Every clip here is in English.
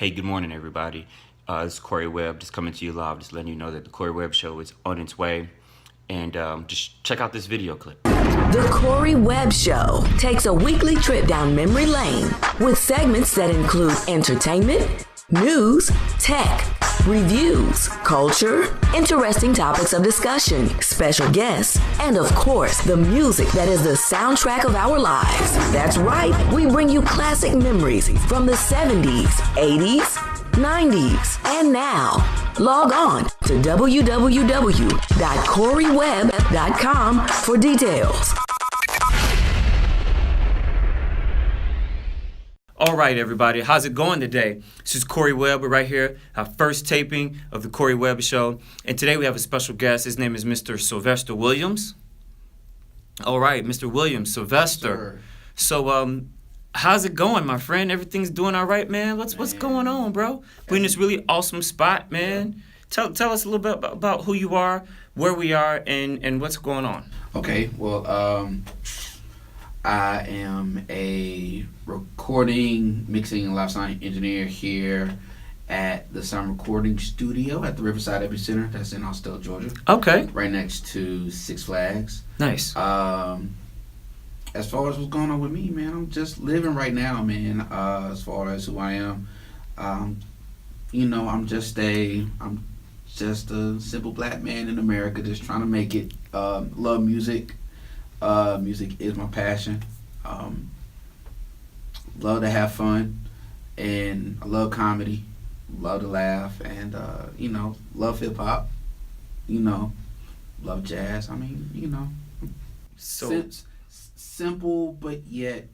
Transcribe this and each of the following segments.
Hey, good morning, everybody. This is Corey Webb, just coming to you live, just letting you know that the Corey Webb Show is on its way. And just check out this video clip. The Corey Webb Show takes a weekly trip down memory lane with segments that include entertainment, news, tech, reviews, culture, interesting topics of discussion, special guests, and of course, the music that is the soundtrack of our lives. That's right, we bring you classic memories from the 70s, 80s, 90s, and now. Log on to www.coreywebb.com for details. All right, everybody, how's it going today? This is Corey Webb. We're right here, our first taping of the Corey Webb Show. And today we have a special guest. His name is Mr. Sylvester Williams. All right, Mr. Williams, Sylvester. So, how's it going, my friend? Everything's doing all right, man? What's going on, bro? We're in this really awesome spot, man. Yeah. Tell us a little bit about who you are, where we are, and what's going on. Okay, well, I am a recording, mixing, and live sound engineer here at the Sound Recording Studio at the Riverside Epicenter. That's in Austell, Georgia. Okay. Right next to Six Flags. Nice. As far as what's going on with me, man, I'm just living right now, man. As far as who I am, I'm just a simple black man in America, just trying to make it. Love music. Music is my passion. Love to have fun, and I love comedy. Love to laugh, and love hip hop. Love jazz. I mean, So simple, but yet,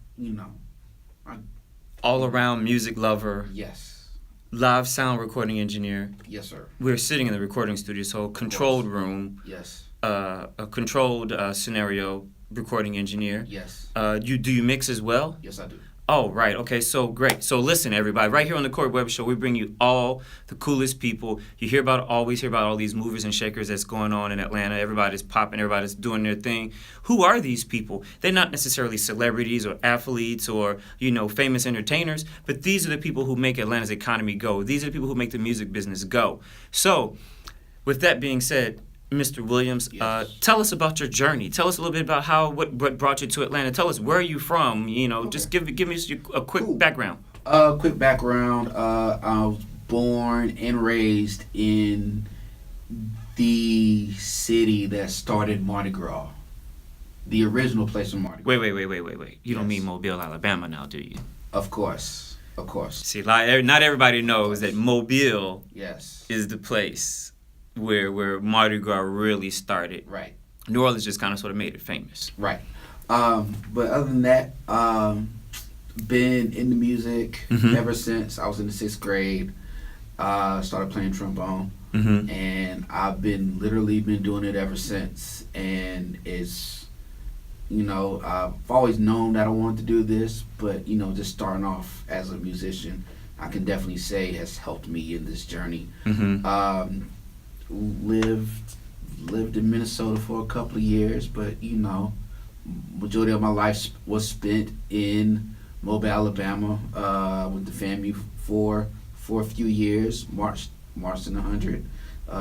all around music lover. Yes. Live sound recording engineer. Yes, sir. We're sitting in the recording studio, so controlled room. Yes. A controlled scenario recording engineer. Yes. Do you mix as well? Yes, I do. Oh, right. Okay, so great. So listen, everybody. Right here on the Corey Webb Show, we bring you all the coolest people. You always hear about all these movers and shakers that's going on in Atlanta. Everybody's popping. Everybody's doing their thing. Who are these people? They're not necessarily celebrities or athletes or, famous entertainers, but these are the people who make Atlanta's economy go. These are the people who make the music business go. So, with that being said, Mr. Williams, yes. Tell us about your journey. Tell us a little bit about what brought you to Atlanta. Tell us where are you from. Okay. Just give me a quick background. Quick background. I was born and raised in the city that started Mardi Gras, the original place of Mardi Gras. Wait. You don't mean Mobile, Alabama now, do you? Of course. See, not everybody knows that Mobile is the place where Mardi Gras really started. Right. New Orleans just kind of sort of made it famous. Right. But other than that, been into music ever since I was in the 6th grade. Started playing trombone. And I've literally been doing it ever since. And it's, I've always known that I wanted to do this, but, just starting off as a musician, I can definitely say has helped me in this journey. Lived in Minnesota for a couple of years, but majority of my life was spent in Mobile, Alabama. With the family for a few years. Marched in 100.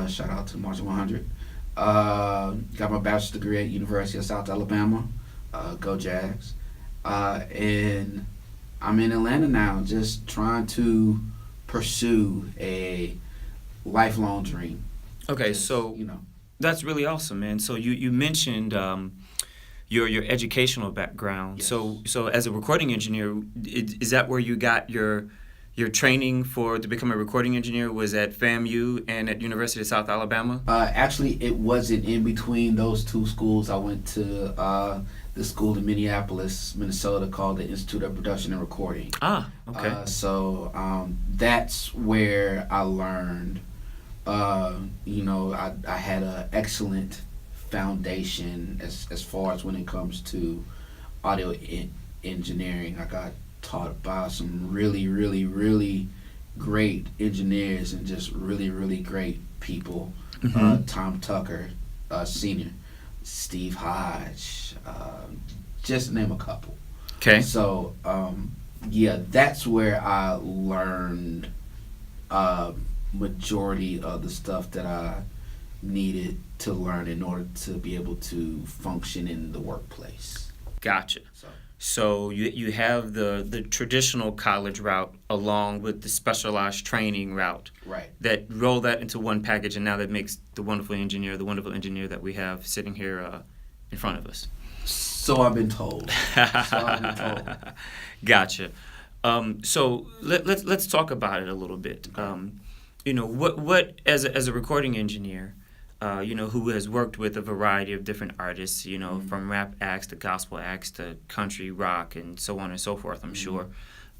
Shout out to March 100. Got my bachelor's degree at University of South Alabama. Go Jags. And I'm in Atlanta now, just trying to pursue a lifelong dream. Okay, so that's really awesome, man. So you mentioned your educational background. Yes. So as a recording engineer, is that where you got your training to become a recording engineer? Was at FAMU and at University of South Alabama? Actually, it wasn't in between those two schools. I went to the school in Minneapolis, Minnesota, called the Institute of Production and Recording. Ah, okay. So that's where I learned. I had an excellent foundation as far as when it comes to audio engineering. I got taught by some really, really, really great engineers and just really, really great people. Tom Tucker, Sr., Steve Hodge, just to name a couple. Okay. So, that's where I learned majority of the stuff that I needed to learn in order to be able to function in the workplace. Gotcha. So you have the traditional college route along with the specialized training route. Right. That roll that into one package, and now that makes the wonderful engineer that we have sitting here in front of us. So I've been told. Gotcha. So let's talk about it a little bit. What as a recording engineer, who has worked with a variety of different artists, from rap acts to gospel acts to country rock and so on and so forth, I'm sure.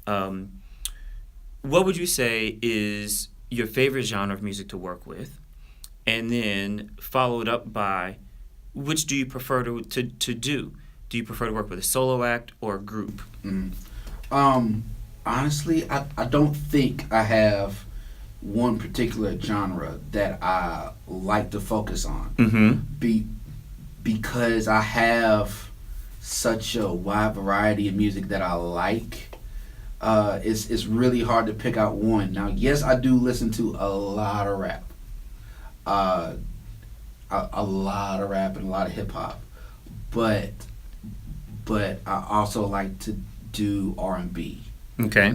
What would you say is your favorite genre of music to work with? And then followed up by, which do you prefer to do? Do you prefer to work with a solo act or a group? Honestly, I don't think I have one particular genre that I like to focus on. Because I have such a wide variety of music that I like. It's really hard to pick out one. Now, yes, I do listen to a lot of rap. A lot of rap and a lot of hip hop. But I also like to do R&B. Okay.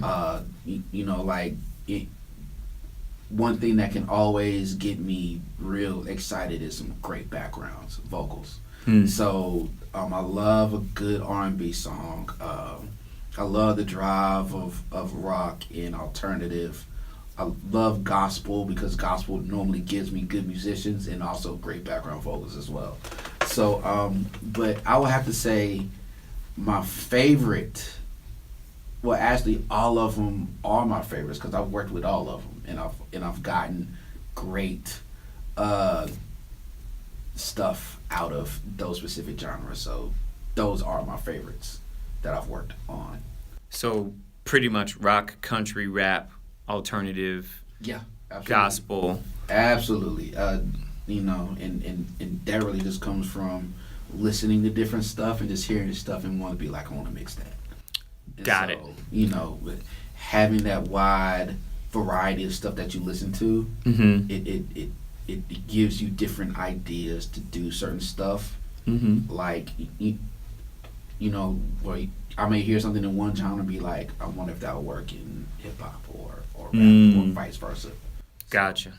One thing that can always get me real excited is some great backgrounds, vocals. So I love a good R&B song. I love the drive of rock and alternative. I love gospel because gospel normally gives me good musicians and also great background vocals as well. So, but I would have to say my favorite, well, actually all of them are my favorites because I've worked with all of them and I've gotten great stuff out of those specific genres. So those are my favorites that I've worked on. So pretty much rock, country, rap, alternative, yeah, absolutely. Gospel. Absolutely. And that really just comes from listening to different stuff and just hearing this stuff and want to be like, I want to mix that. And Got it. Having that wide variety of stuff that you listen to, it gives you different ideas to do certain stuff. Like, where I may hear something in one genre and be like, I wonder if that would work in hip hop or rap or vice versa. Gotcha.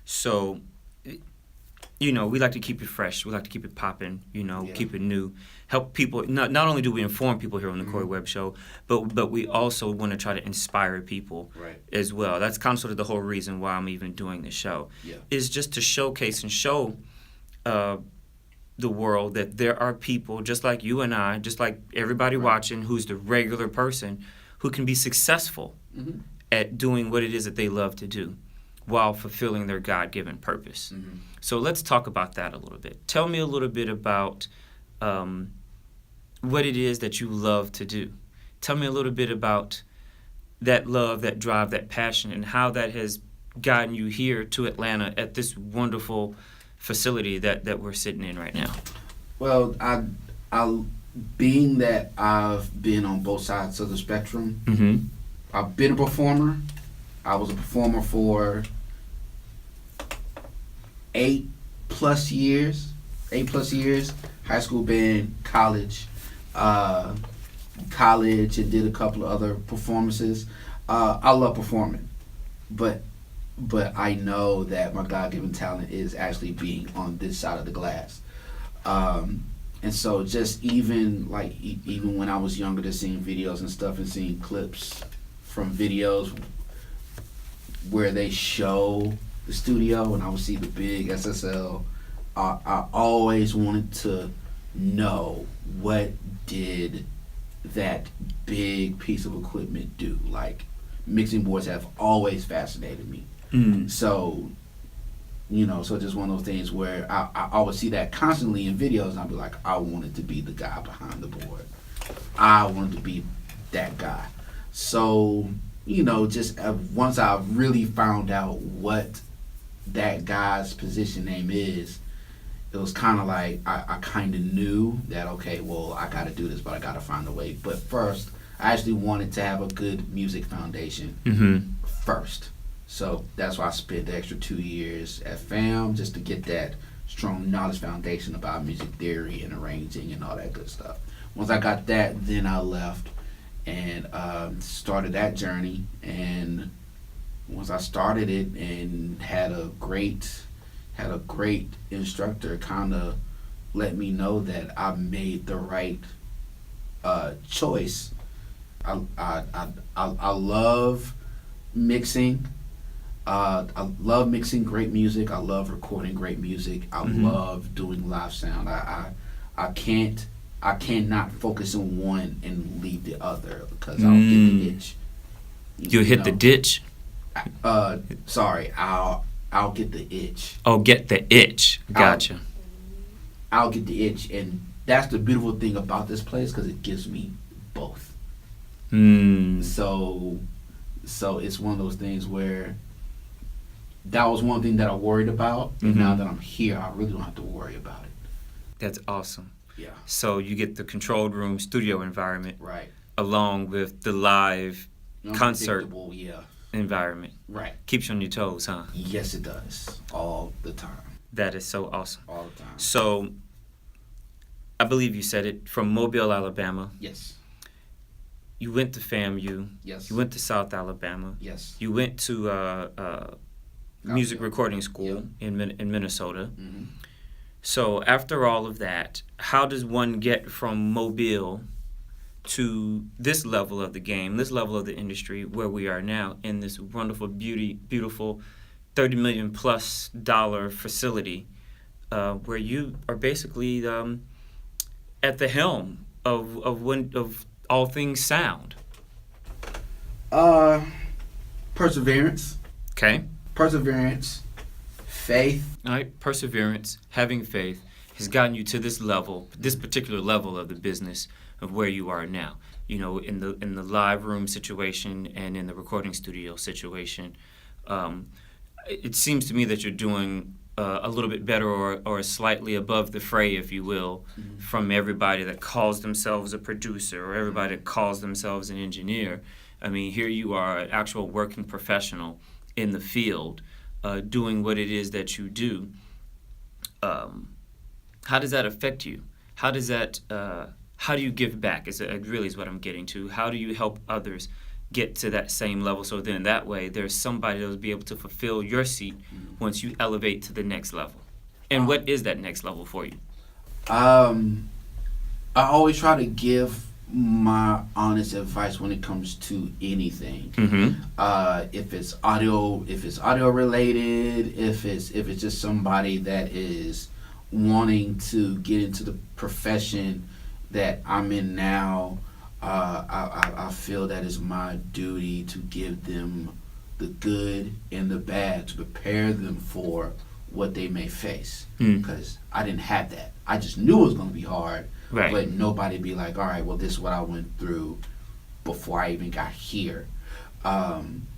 So, we like to keep it fresh. We like to keep it popping, keep it new. Help people. Not only do we inform people here on the Corey Webb Show, but we also want to try to inspire people as well. That's kind of sort of the whole reason why I'm even doing this show. Is just to showcase and show the world that there are people just like you and I, just like everybody watching, who's the regular person who can be successful at doing what it is that they love to do while fulfilling their God-given purpose. So let's talk about that a little bit. Tell me a little bit about what it is that you love to do. Tell me a little bit about that love, that drive, that passion, and how that has gotten you here to Atlanta at this wonderful facility that we're sitting in right now. Well, I being that I've been on both sides of the spectrum, I've been a performer. I was a performer for 8+ years, high school band, college, and did a couple of other performances. I love performing, but I know that my God-given talent is actually being on this side of the glass. And so just even when I was younger, just seeing videos and stuff and seeing clips from videos where they show the studio and I would see the big SSL, I always wanted to know what did that big piece of equipment do. Like, mixing boards have always fascinated me. So, so just one of those things where I would see that constantly in videos and I'd be like, I wanted to be the guy behind the board. I wanted to be that guy. So, just once I really found out what that guy's position name is, it was kind of like I kind of knew that, okay, well, I got to do this, but I got to find a way. But first, I actually wanted to have a good music foundation first. So that's why I spent the extra 2 years at FAM, just to get that strong knowledge foundation about music theory and arranging and all that good stuff. Once I got that, then I left and started that journey. And once I started it and had a great instructor kind of let me know that I made the right choice. I love mixing. I love mixing great music. I love recording great music. I love doing live sound. I cannot focus on one and leave the other because I'll get the itch. You'll hit the ditch? Sorry, I'll get the itch. Oh, get the itch. Gotcha. I'll get the itch, and that's the beautiful thing about this place because it gives me both. So it's one of those things where that was one thing that I worried about, and now that I'm here, I really don't have to worry about it. That's awesome. Yeah. So you get the controlled room studio environment, Right. along with the live concert Yeah. environment. Right. Keeps you on your toes, huh? Yes, it does. All the time. That is so awesome. All the time. So, I believe you said it, from Mobile, Alabama. Yes. You went to FAMU. Yes. You went to South Alabama. Yes. You went to music recording school in Minnesota. Mm-hmm. So after all of that, how does one get from Mobile to this level of the game, this level of the industry where we are now in this wonderful, beautiful $30 million plus facility where you are basically at the helm of all things sound? Perseverance. Okay. Perseverance. Faith. All right. Perseverance, having faith has gotten you to this level, this particular level of the business of where you are now. You know, in the live room situation and in the recording studio situation, it seems to me that you're doing a little bit better or slightly above the fray, if you will, from everybody that calls themselves a producer or everybody that calls themselves an engineer. I mean, here you are, an actual working professional in the field, doing what it is that you do. How does that affect you? How does that? How do you give back? Really is what I'm getting to. How do you help others get to that same level? So then that way, there's somebody that will be able to fulfill your seat once you elevate to the next level. And what is that next level for you? I always try to give my honest advice when it comes to anything. If it's audio related, if it's just somebody that is wanting to get into the profession that I'm in now, I feel that it's my duty to give them the good and the bad, to prepare them for what they may face. Because I didn't have that. I just knew it was going to be hard, right. But nobody be like, all right, well, this is what I went through before I even got here. And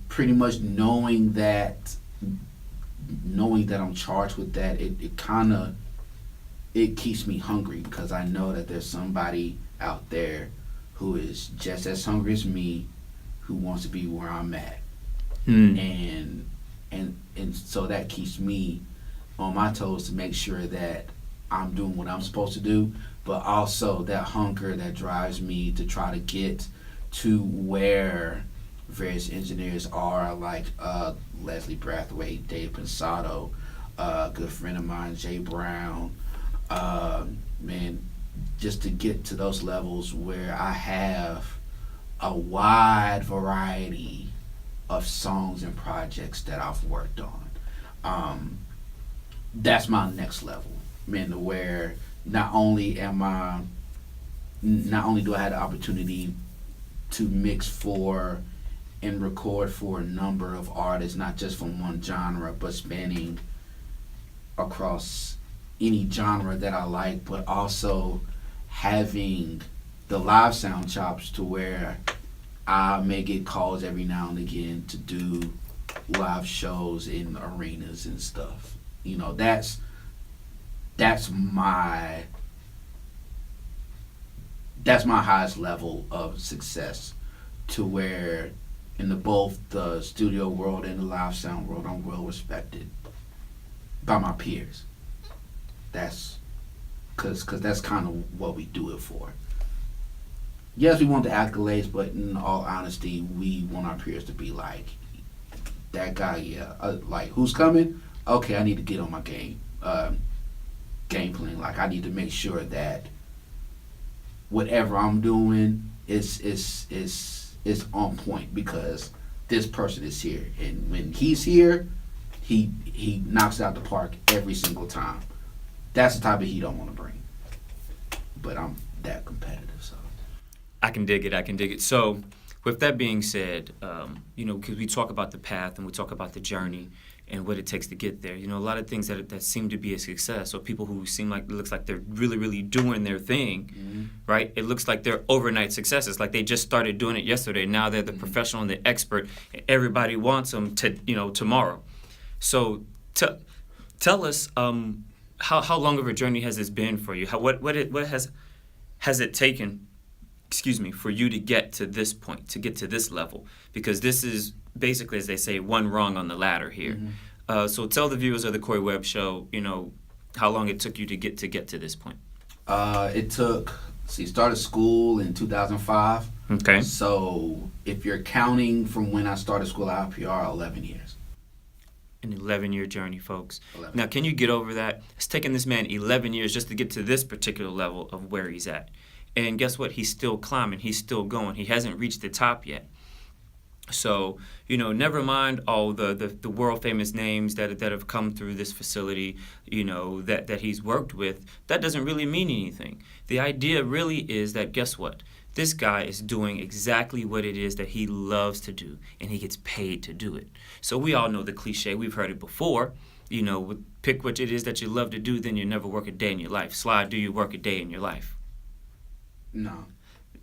pretty much knowing that I'm charged with that, it keeps me hungry, because I know that there's somebody out there who is just as hungry as me, who wants to be where I'm at. And so that keeps me on my toes to make sure that I'm doing what I'm supposed to do, but also that hunger that drives me to try to get to where various engineers are, like Leslie Brathwaite, Dave Pensato, a good friend of mine, Jay Brown. Man, just to get to those levels where I have a wide variety of songs and projects that I've worked on. That's my next level, man, to where not only do I have the opportunity to mix for and record for a number of artists, not just from one genre, but spanning across any genre that I like, but also having the live sound chops to where I may get calls every now and again to do live shows in arenas and stuff. You know, that's my highest level of success, to where both the studio world and the live sound world, I'm well respected by my peers. That's because that's kind of what we do it for. Yes, we want the accolades, but in all honesty, we want our peers to be like, that guy, yeah, like, who's coming? Okay, I need to get on my game plan. Like, I need to make sure that whatever I'm doing is on point, because this person is here, and when he's here, he knocks it out the park every single time. That's the type of heat I want to bring. But I'm that competitive, so. I can dig it. So, with that being said, because we talk about the path and we talk about the journey and what it takes to get there. A lot of things that seem to be a success, or people who seem like, it looks like they're really, really doing their thing, right? It looks like they're overnight successes, like they just started doing it yesterday. Now they're the professional and the expert. And everybody wants them tomorrow. So, tell us how long of a journey has this been for you? What has it taken? For you to get to this point, to get to this level, because this is basically, as they say, one rung on the ladder here. So tell the viewers of the Corey Webb Show, how long it took you to get to this point. It took, started school in 2005. Okay. So if you're counting from when I started school at IPR, 11 years. An 11-year journey, folks. 11. Now, can you get over that? It's taken this man 11 years just to get to this particular level of where he's at. And guess what? He's still climbing. He's still going. He hasn't reached the top yet. So, never mind all the world-famous names that have come through this facility, that he's worked with. That doesn't really mean anything. The idea really is that, guess what? This guy is doing exactly what it is that he loves to do, and he gets paid to do it. So we all know the cliche. We've heard it before. Pick what it is that you love to do, then you never work a day in your life. Sly, do you work a day in your life? No.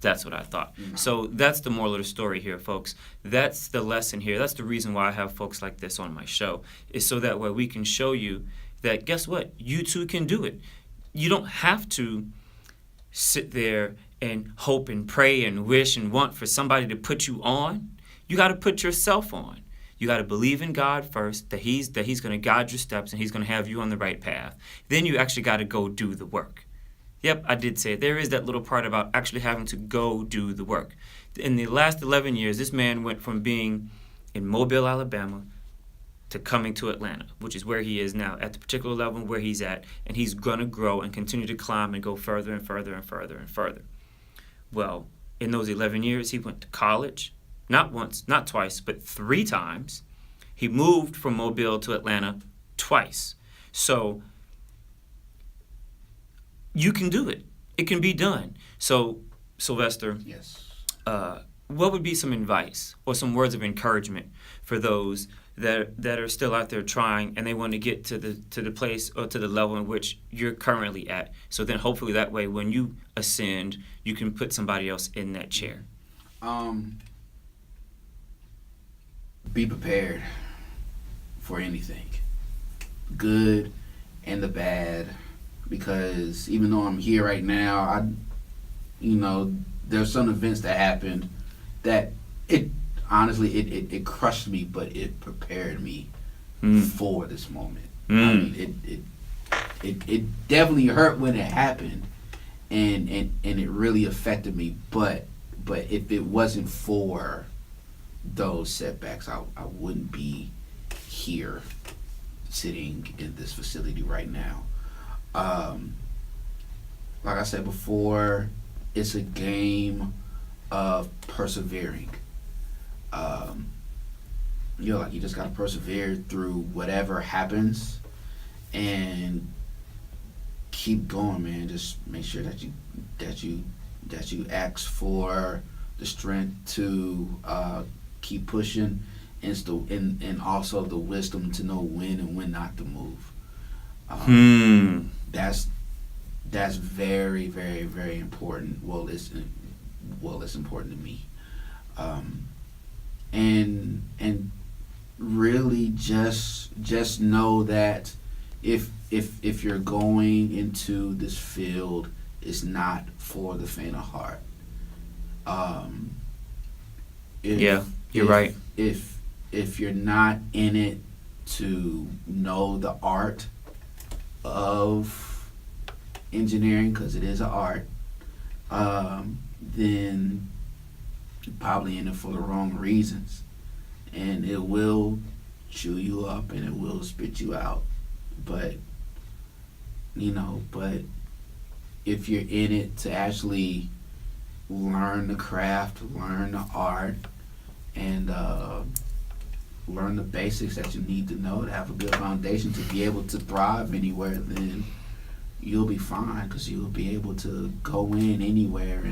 That's what I thought. No. So that's the moral of the story here, folks. That's the lesson here. That's the reason why I have folks like this on my show, is so that way we can show you that, guess what? You too can do it. You don't have to sit there and hope and pray and wish and want for somebody to put you on. You got to put yourself on. You got to believe in God first, that He's going to guide your steps and He's going to have you on the right path. Then you actually got to go do the work. Yep, I did say it. There is that little part about actually having to go do the work. In the last 11 years, this man went from being in Mobile, Alabama, to coming to Atlanta, which is where he is now, at the particular level where he's at, and he's going to grow and continue to climb and go further and further and further and further. Well, in those 11 years, he went to college, not once, not twice, but 3 times. He moved from Mobile to Atlanta twice. So you can do it. It can be done. So, Sylvester, Yes. What would be some advice or some words of encouragement for those that are still out there trying and they want to get to the place or to the level in which you're currently at? So then hopefully that way when you ascend, you can put somebody else in that chair. Be prepared for anything, good and the bad. Because even though I'm here right now, there's some events that happened that it crushed me, but it prepared me for this moment. I mean, it definitely hurt when it happened, and it really affected me. But if it wasn't for those setbacks, I wouldn't be here sitting in this facility right now. Like I said before, it's a game of persevering. You just gotta persevere through whatever happens and keep going, man. Just make sure that you ask for the strength to keep pushing, and also the wisdom to know when and when not to move. That's very, very, very important. Well, it's important to me. And really just know that if you're going into this field, it's not for the faint of heart. You're right. If you're not in it to know the art of engineering, because it is an art, then you're probably in it for the wrong reasons, and it will chew you up and it will spit you out. But but if you're in it to actually learn the craft, learn the art, and learn the basics that you need to know to have a good foundation to be able to thrive anywhere, then you'll be fine, because you'll be able to go in anywhere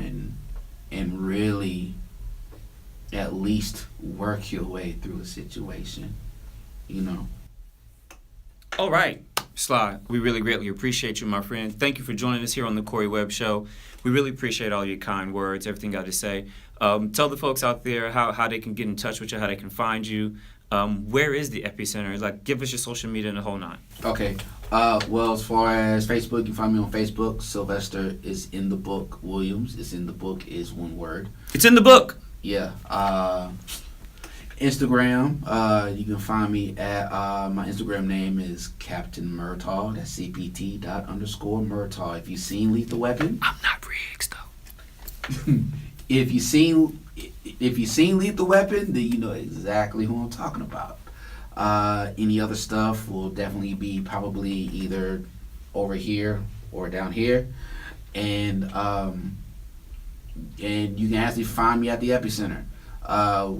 and really at least work your way through a situation, All right, Sly, we really greatly appreciate you, my friend. Thank you for joining us here on the Corey Webb Show. We really appreciate all your kind words, everything you got to say. Tell the folks out there how they can get in touch with you, how they can find you. Where is the Epicenter? Like, give us your social media and the whole nine. Okay. Well, as far as Facebook, you can find me on Facebook. Sylvester is in the book Williams. It's in the book is one word. It's in the book. Yeah. Instagram, you can find me at my Instagram name is Captain Murtaugh. That's CPT._Murtaugh. If you've seen Lethal Weapon, I'm not Riggs though. if you've seen Lethal Weapon, then you know exactly who I'm talking about. Any other stuff will definitely be probably either over here or down here, and you can actually find me at the Epicenter,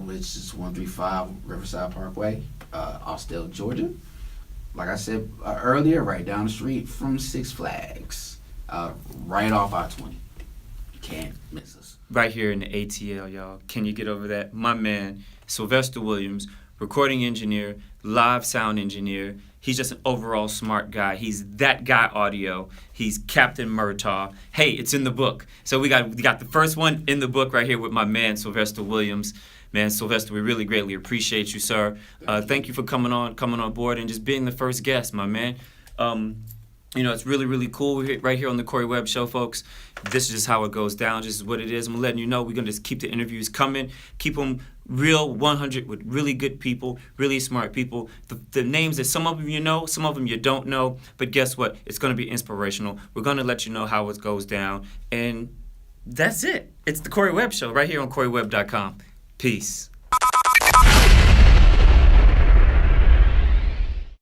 which is 135 Riverside Parkway, Austell, Georgia. Like I said earlier, right down the street from Six Flags, right off I-20. You can't miss us. Right here in the ATL, y'all. Can you get over that? My man, Sylvester Williams, recording engineer, live sound engineer. He's just an overall smart guy. He's that guy audio. He's Captain Murtaugh. Hey, it's in the book. So we got the first one in the book right here with my man, Sylvester Williams. Man, Sylvester, we really greatly appreciate you, sir. Thank you for coming on board and just being the first guest, my man. It's really, really cool right here on the Corey Webb Show, folks. This is just how it goes down. This is what it is. I'm letting you know we're going to just keep the interviews coming, keep them real 100 with really good people, really smart people. The names that some of them you know, some of them you don't know, but guess what? It's going to be inspirational. We're going to let you know how it goes down, and that's it. It's the Corey Webb Show right here on CoreyWebb.com. Peace.